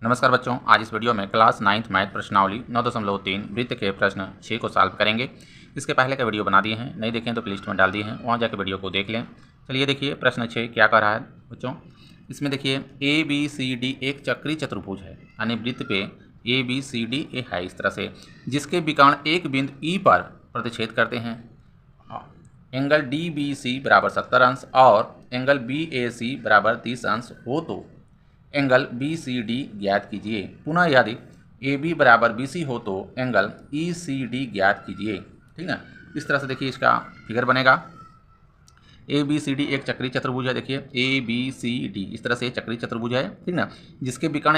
नमस्कार बच्चों, आज इस वीडियो में क्लास 9th मैथ प्रश्नावली 9.3 वृत्त के प्रश्न 6 को सॉल्व करेंगे। इसके पहले का वीडियो बना दिए हैं, नहीं देखें तो प्लेलिस्ट में डाल दिए हैं, वहाँ जाकर वीडियो को देख लें। चलिए देखिए प्रश्न 6 क्या कर रहा है बच्चों। इसमें देखिए ABCD एक चक्रीय चतुर्भुज है, यानी वृत्त पे ABCD है इस तरह से, जिसके विकर्ण एक बिंदु E पर प्रतिच्छेद करते हैं। एंगल DBC बराबर 70 अंश और एंगल BAC बराबर 30 अंश हो तो एंगल BCD ज्ञात कीजिए। पुनः यदि AB बराबर BC हो तो एंगल ECD ज्ञात कीजिए। ठीक है, इस तरह से देखिए इसका फिगर बनेगा। ABCD एक चक्रीय चतुर्भुज है। देखिए ABCD इस तरह से चक्रीय चतुर्भुज है, ठीक ना, जिसके विकर्ण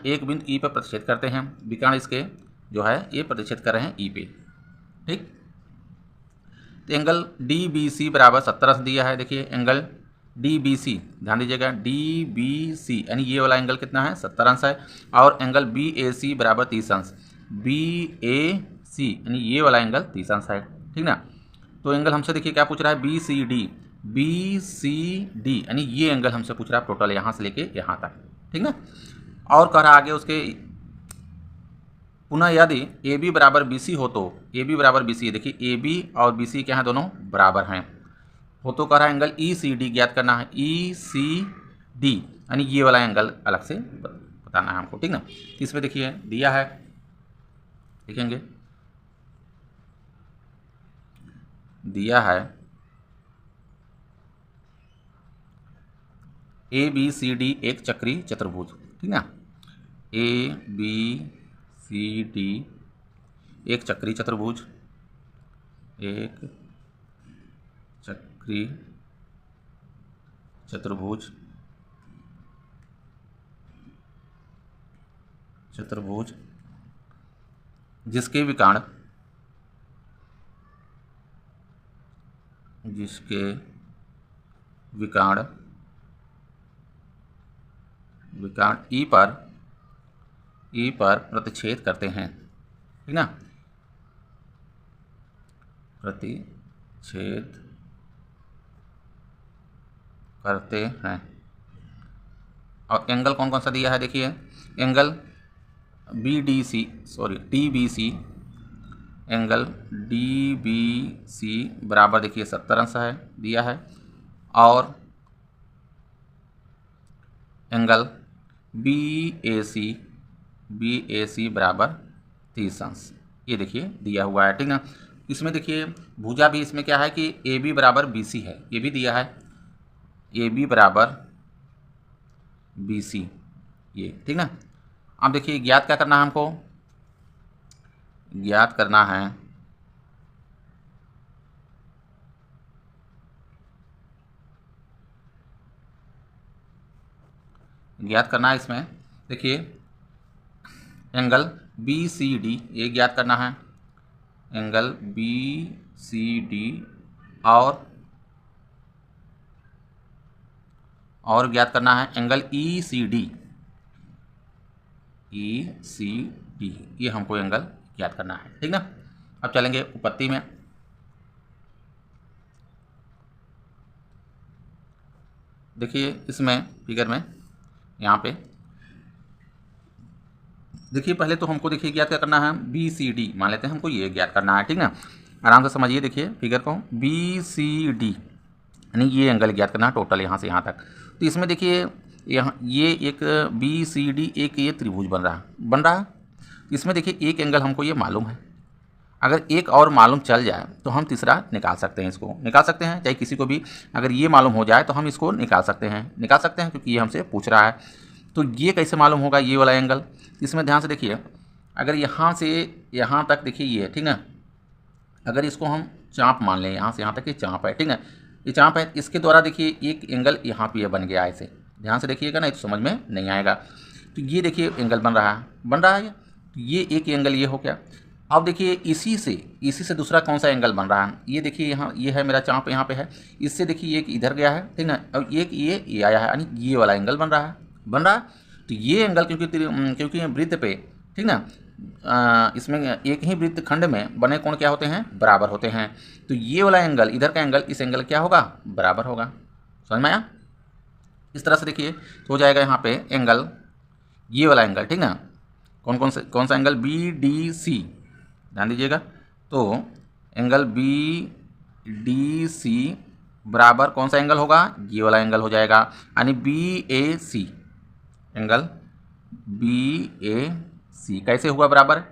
एक बिंदु E पर प्रतिच्छेद करते हैं। विकर्ण इसके जो है ये प्रतिच्छेद कर रहे हैं E पे। ठीक, तो एंगल DBC बराबर 70 अंश दिया है। देखिए एंगल DBC, ध्यान दीजिएगा, DBC यानी ये वाला एंगल कितना है, 70 अंश है। और एंगल BAC बराबर 30 अंश, BAC यानी ये वाला एंगल 30 अंश है। ठीक ना, तो एंगल हमसे देखिए क्या पूछ रहा है, BCD यानी ये एंगल हमसे पूछ रहा है टोटल यहाँ से लेके यहाँ तक। ठीक ना, और कह रहा आगे उसके पुनः यदि AB बराबर BC हो तो AB बराबर BC, देखिए AB और BC क्या हैं, दोनों बराबर हैं, हो तो कह रहा है एंगल ECD ज्ञात करना है। ECD यानी ये वाला एंगल अलग से बताना है हमको। ठीक ना, इसमें देखिए दिया है, देखेंगे दिया है ABCD एक चक्रीय चतुर्भुज। ठीक ना, ABCD एक चक्रीय चतुर्भुज, एक चक्रीय चतुर्भुज जिसके विकर्ण E पर प्रतिच्छेद करते हैं। ठीक ना, प्रतिच्छेद करते हैं। और एंगल कौन कौन सा दिया है, देखिए एंगल DBC, एंगल DBC बराबर देखिए 70 अंश है दिया है। और एंगल BAC बराबर 30 अंश, ये देखिए दिया हुआ है। ठीक ना, इसमें देखिए भुजा भी इसमें क्या है कि AB बराबर BC है, ये भी दिया है AB बराबर BC ये। ठीक ना, अब देखिए ज्ञात क्या करना है हमको, ज्ञात करना है इसमें देखिए एंगल BCD ये ज्ञात करना है, एंगल BCD और ज्ञात करना है एंगल ECD ये हमको एंगल ज्ञात करना है। ठीक ना, अब चलेंगे उपपत्ति में। देखिए इसमें फिगर में यहाँ पे देखिए पहले तो हमको देखिए ज्ञात क्या करना है, BCD मान लेते हैं हमको ये ज्ञात करना है। ठीक ना, आराम से समझिए, देखिए फिगर को BCD यानी ये एंगल ज्ञात करना है टोटल यहाँ से यहाँ तक। तो इसमें देखिए यहाँ ये एक BCD एक ये त्रिभुज बन रहा है। इसमें देखिए एक एंगल हमको ये मालूम है, अगर एक और मालूम चल जाए तो हम तीसरा निकाल सकते हैं, इसको निकाल सकते हैं, चाहे किसी को भी अगर ये मालूम हो जाए तो हम इसको निकाल सकते हैं क्योंकि ये हमसे पूछ रहा है। तो ये कैसे मालूम होगा, ये वाला एंगल, इसमें ध्यान से देखिए, अगर यहाँ से यहाँ तक देखिए ये है, ठीक ना, अगर इसको हम चाँप मान लें, यहाँ से यहाँ तक ये चाँप है, ठीक है, ये चाँप है, इसके द्वारा देखिए एक एंगल यहाँ पे बन गया, ऐसे ध्यान से देखिएगा, नहीं तो समझ में नहीं आएगा। तो ये देखिए एंगल बन रहा है, ये एक एंगल ये हो गया। अब देखिए इसी से दूसरा कौन सा एंगल बन रहा है, ये देखिए यहाँ ये है मेरा चाँप यहाँ पे है, इससे देखिए एक इधर गया है, ठीक ना, अब एक ये आया है, यानी ये वाला एंगल बन रहा है। तो ये एंगल क्योंकि वृत्त पे, ठीक ना, इसमें एक ही वृत्त खंड में बने कोण क्या होते हैं, बराबर होते हैं। तो ये वाला एंगल, इधर का एंगल इस एंगल क्या होगा, बराबर होगा। समझ में आया? इस तरह से देखिए तो हो जाएगा यहाँ पे एंगल ये वाला एंगल, ठीक ना, कौन सा एंगल, बी डी सी, ध्यान दीजिएगा। तो एंगल बी डी सी बराबर कौन सा एंगल होगा, ये वाला एंगल हो जाएगा, यानी बी ए सी, एंगल बी ए सी कैसे हुआ बराबर,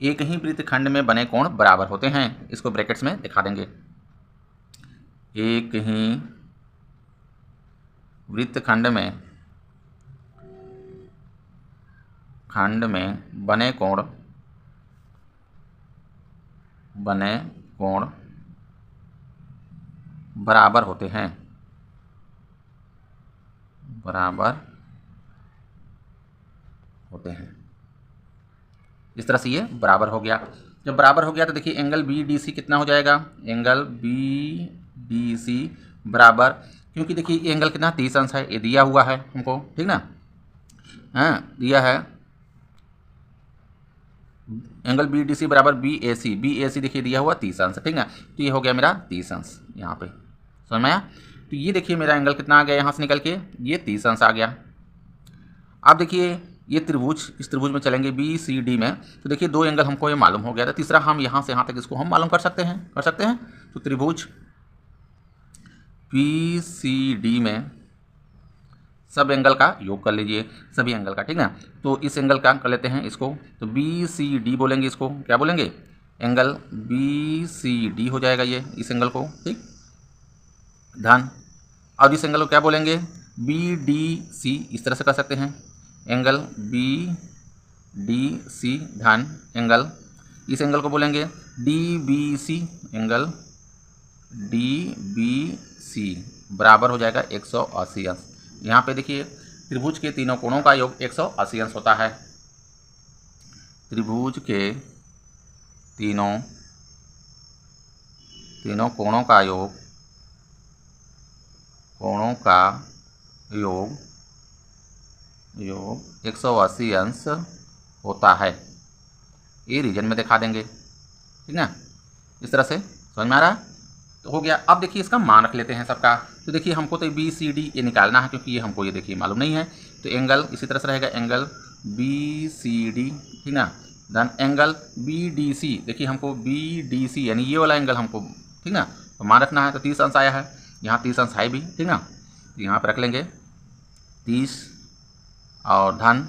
एक ही वृत्तखंड में बने कोण बराबर होते हैं, इसको ब्रैकेट्स में दिखा देंगे। एक ही वृत्तखंड में बने कोण बराबर होते हैं, इस तरह से ये बराबर हो गया। जब बराबर हो गया तो देखिए एंगल बी डी सी कितना हो जाएगा, एंगल बी डी सी बराबर, क्योंकि देखिए ये एंगल कितना 30 अंश है, ये दिया हुआ है हमको, ठीक ना, हाँ दिया है, एंगल बी डी सी बराबर बी ए सी देखिए दिया हुआ 30 अंश, ठीक ना, तो ये हो गया मेरा 30 अंश, यहाँ पे समझ में आया। तो ये देखिए मेरा एंगल कितना आ गया यहाँ से निकल के, ये 30 अंश आ गया। अब देखिए ये त्रिभुज, इस त्रिभुज में चलेंगे बी सी डी में, तो देखिए दो एंगल हमको ये मालूम हो गया था, तीसरा हम यहाँ से यहाँ तक इसको हम मालूम कर सकते हैं। तो त्रिभुज बी सी डी में सब एंगल का योग कर लीजिए, सभी एंगल का, ठीक ना। तो इस एंगल का कर लेते हैं इसको, तो बी सी डी बोलेंगे, इसको क्या बोलेंगे, एंगल बी सी डी हो जाएगा ये, इस एंगल को, ठीक ध्यान। और इस एंगल को क्या बोलेंगे, बी डी सी, इस तरह से कर सकते हैं, एंगल बी डी सी, ध्यान, एंगल इस एंगल को बोलेंगे D B C, angle D B C बराबर हो जाएगा 180 अंश। यहाँ पे देखिए त्रिभुज के तीनों कोणों का योग 180 अंश होता है, त्रिभुज के तीनों कोणों का योग 180 अंश होता है, ये रीजन में दिखा देंगे, ठीक ना, इस तरह से समझ में आ रहा है। तो हो गया। अब देखिए इसका मान रख लेते हैं सबका, तो देखिए हमको तो बी सी डी ये निकालना है, क्योंकि ये हमको ये देखिए मालूम नहीं है, तो एंगल इसी तरह से रहेगा, एंगल बी सी डी, ठीक ना, then angle B D C, देखिए हमको बी डी सी यानी ये वाला एंगल हमको, ठीक ना, तो मान रखना है, तो 30 अंश आया है, यहाँ 30 अंश है भी, ठीक ना, तो यहाँ पर रख लेंगे 30 और धन।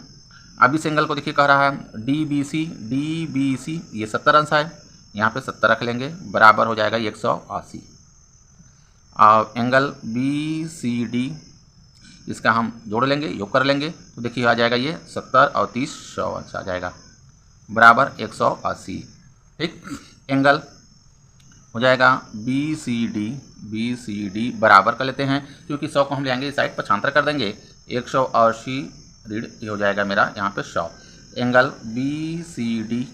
अब इस एंगल को देखिए कह रहा है डी बी सी ये 70 अंश है, यहाँ पे 70 रख लेंगे, बराबर हो जाएगा 180। और एंगल बी सी डी इसका हम जोड़ लेंगे, योग कर लेंगे, तो देखिए आ जाएगा ये 70 और 30 100 अंश आ जाएगा, बराबर 180, ठीक। एंगल हो जाएगा बी सी डी बराबर कर लेते हैं, क्योंकि 100 को हम ले आएंगे इस साइड, पक्षांतर कर देंगे, 180 रीड ये हो जाएगा मेरा यहाँ पे 100। एंगल बी सी डी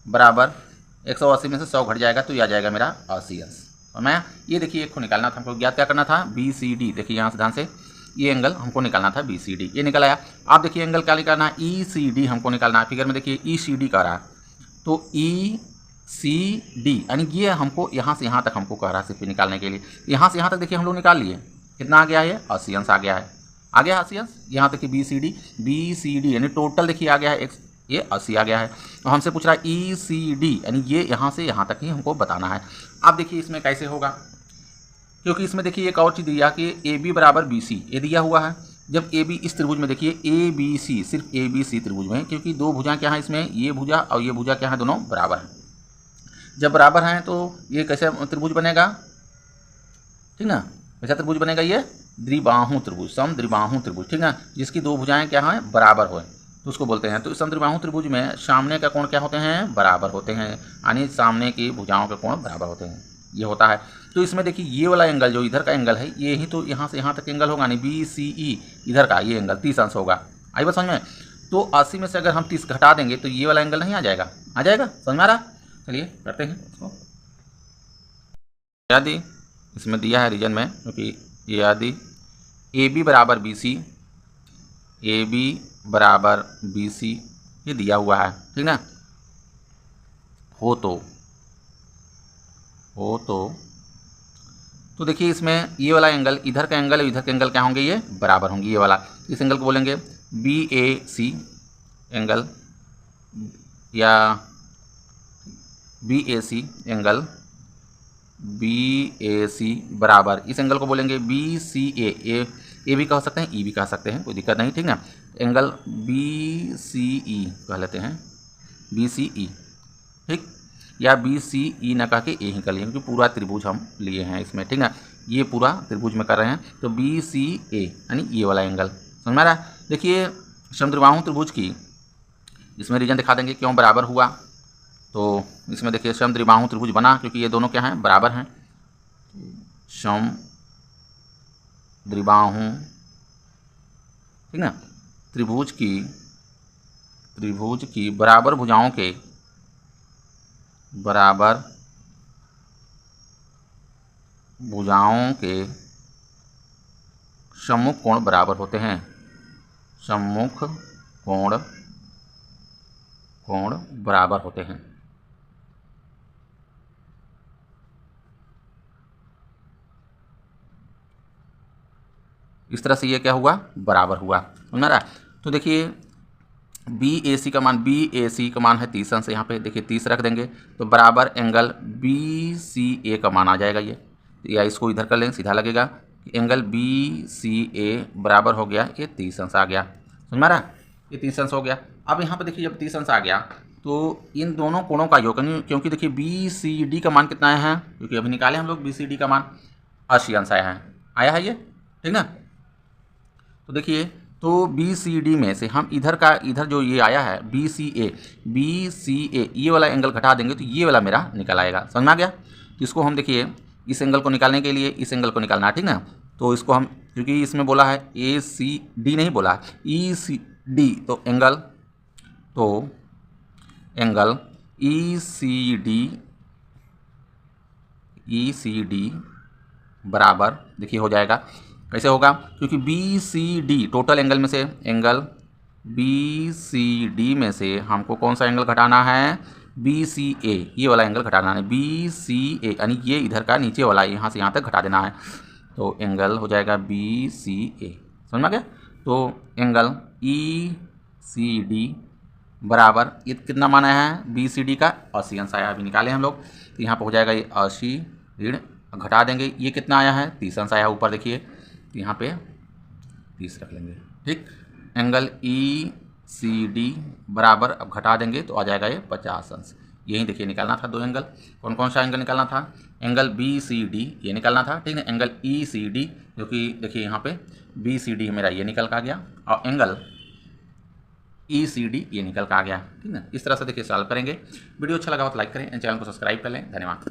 बराबर 180 में से 100 घट जाएगा, तो ये आ जाएगा मेरा 80 अंश। और मैं ये देखिए एक को निकालना था हमको, ज्ञात क्या करना था, बी सी डी, देखिए यहाँ से ध्यान से ये एंगल हमको निकालना था बी सी डी, ये निकल आया। आप देखिए एंगल क्या निकालना है, ई सी डी हमको निकालना है, फिगर में देखिए ई सी डी कह रहा है, तो ई सी डी यानी ये हमको यहाँ से यहाँ तक हमको कह रहा है सिर्फ निकालने के लिए, यहाँ से यहाँ तक देखिए हम लोग निकाल लिए, कितना आ गया है, 80 अंश आ गया है, 80 अंश। यहाँ तक कि बी सी डी यानी टोटल देखिए आ गया है ये 80 आ गया है। तो हमसे पूछ रहा है ई सी डी यानी ये यहाँ से यहाँ तक ही हमको बताना है। अब देखिए इसमें कैसे होगा, क्योंकि इसमें देखिए एक और चीज़ दिया कि ए बी बराबर बी सी, ये दिया हुआ है। जब ए बी इस त्रिभुज में देखिए ए बी सी, सिर्फ ए बी सी त्रिभुज में, क्योंकि दो भुजा क्या है इसमें, ये भुजा और ये भुजा क्या है, दोनों बराबर हैं। जब बराबर हैं तो ये कैसे त्रिभुज बनेगा, ठीक ना, कैसा त्रिभुज बनेगा, ये द्विबाहु त्रिभुज, समद्विबाहु त्रिभुज, ठीक ना, जिसकी दो भुजाएं क्या हैं, बराबर हो, तो उसको बोलते हैं। तो समद्विबाहु त्रिभुज में सामने का कोण क्या होते हैं, बराबर होते हैं, यानी सामने की भुजाओं के कोण बराबर होते हैं, ये होता है। तो इसमें देखिए ये वाला एंगल जो इधर का एंगल है, ये ही तो यहाँ से यहाँ तक एंगल होगा, यानी बी सी ई इधर का ये एंगल 30 अंश होगा। आई बात समझ में। तो 80 में से अगर हम 30 घटा देंगे तो ये वाला एंगल नहीं आ जाएगा, आ जाएगा, समझ में आ रहा। चलिए करते हैं इसको। यदि इसमें दिया है रीजन में, क्योंकि यदि ए बी बराबर बी सी, ए बी बराबर बी सी ये दिया हुआ है, ठीक ना, हो तो देखिए इसमें ये वाला एंगल, इधर का एंगल और इधर का एंगल क्या होंगे, ये बराबर होंगे, ये वाला। इस एंगल को बोलेंगे BAC एंगल या BAC एंगल BAC बराबर इस एंगल को बोलेंगे BCA, ए भी कह सकते हैं, ई भी कह सकते हैं, कोई दिक्कत नहीं, ठीक ना। एंगल BCE कह लेते हैं, BCE, ठीक, या BCE ना कह के ए ही कर लिए, क्योंकि पूरा त्रिभुज हम लिए हैं इसमें, ठीक ना। ये पूरा त्रिभुज में कर रहे हैं, तो BCA यानी ये वाला एंगल, समझ में आ रहा है। देखिए समद्विबाहु त्रिभुज की इसमें रीजन दिखा देंगे क्यों बराबर हुआ। तो इसमें देखिए समद्विबाहु त्रिभुज बना क्योंकि ये दोनों क्या हैं, बराबर हैं। समद्विबाहु, ठीक ना, त्रिभुज की बराबर भुजाओं के सम्मुख कोण बराबर होते हैं, सम्मुख कोण बराबर होते हैं। इस तरह से ये क्या हुआ, बराबर हुआ, समझ में आ रहा है। तो देखिए BAC का मान है 30 अंश, यहाँ पे देखिए 30 रख देंगे तो बराबर एंगल BCA का मान आ जाएगा ये, या इसको इधर कर लेंगे, सीधा लगेगा। एंगल BCA बराबर हो गया, ये 30 अंश आ गया, समझ में आ रहा है, ये 30 अंश हो गया। अब यहाँ पे देखिए जब 30 अंश आ गया तो इन दोनों कोणों का योग, क्योंकि देखिए BCD का मान कितना आया है, क्योंकि अभी निकाले हम लोग BCD का मान 80 अंश आया है ये, ठीक ना। तो देखिए तो BCD में से हम इधर जो ये आया है BCA, ये वाला एंगल घटा देंगे तो ये वाला मेरा निकल आएगा, समझ में आ गया। तो इसको हम देखिए इस एंगल को निकालने के लिए इस एंगल को निकालना है, ठीक ना। तो इसको हम, क्योंकि इसमें बोला है ACD नहीं बोला ECD, तो एंगल ECD बराबर देखिए हो जाएगा, कैसे होगा, क्योंकि BCD टोटल एंगल में से BCD में से हमको कौन सा एंगल घटाना है, BCA, ये वाला एंगल घटाना है, BCA यानी ये इधर का नीचे वाला, यहाँ से यहाँ तक घटा देना है। तो एंगल हो जाएगा BCA, समझ में आ गया। तो एंगल ECD बराबर ये कितना माना है BCD का 80 अंश आया, अभी निकाले हम लोग। तो यहाँ पर हो जाएगा ये 80 ऋण घटा देंगे, ये कितना आया है 30 अंश आया ऊपर, देखिए तो यहाँ पे 30 रख लेंगे, ठीक। एंगल ECD बराबर अब घटा देंगे तो आ जाएगा ये 50 अंश। यही देखिए निकालना था, दो एंगल, कौन कौन सा एंगल निकालना था, एंगल BCD ये निकालना था, ठीक है। एंगल ECD जो कि देखिए यहाँ पे BCD मेरा ये निकल का आ गया, और एंगल ECD ये निकल का आ गया, ठीक है। इस तरह से देखिए सॉल्व करेंगे। वीडियो अच्छा लगा हो तो लाइक करें, चैनल को सब्सक्राइब कर लें, धन्यवाद।